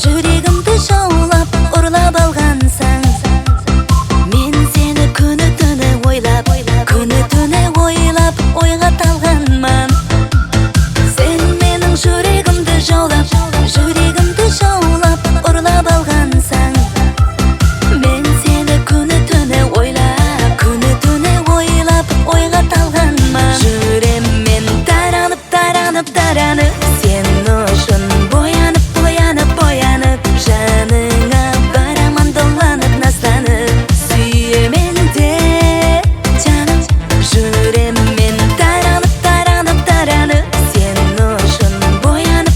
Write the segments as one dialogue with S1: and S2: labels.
S1: Жүрегімді жаулап, ұрлап алғансың. Мен сені күні-түні ойлап, ойға талғанмын. Сен менің жүрегімді жаулап, ұрлап алғансың. Мен сені күні-түні ойлап, ойға талғанмын. Жүреммен таранып, сен үшін боянып, жаныңа бараман доланып, настанып, сүйемен де жаным. Жүреммен таранып, сен үшін боянып,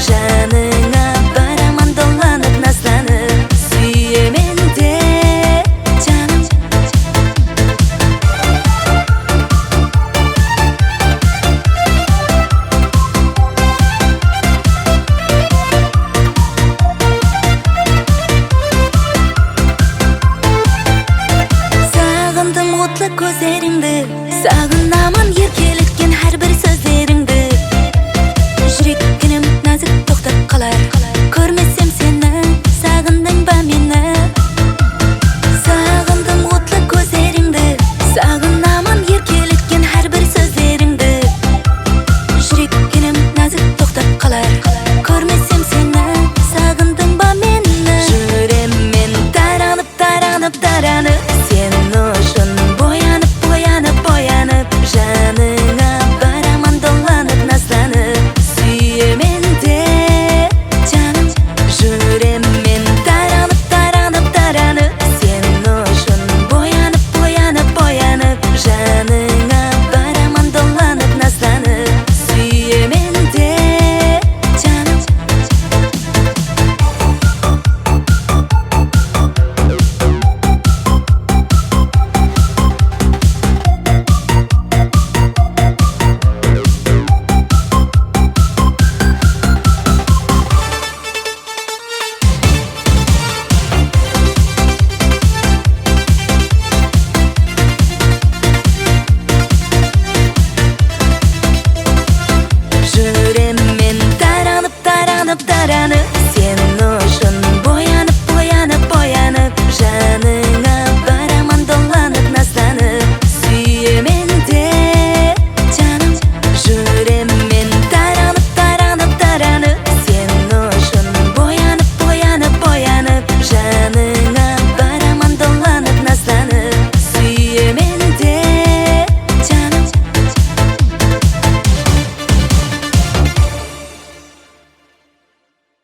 S1: жаныңа бараман доланып, настанып, сүйемен де жаным. Отлы көздеріңді, сағынамын еркелеткен әрбір сөздеріңді. Жүрегім нәзік тоқтап қалар.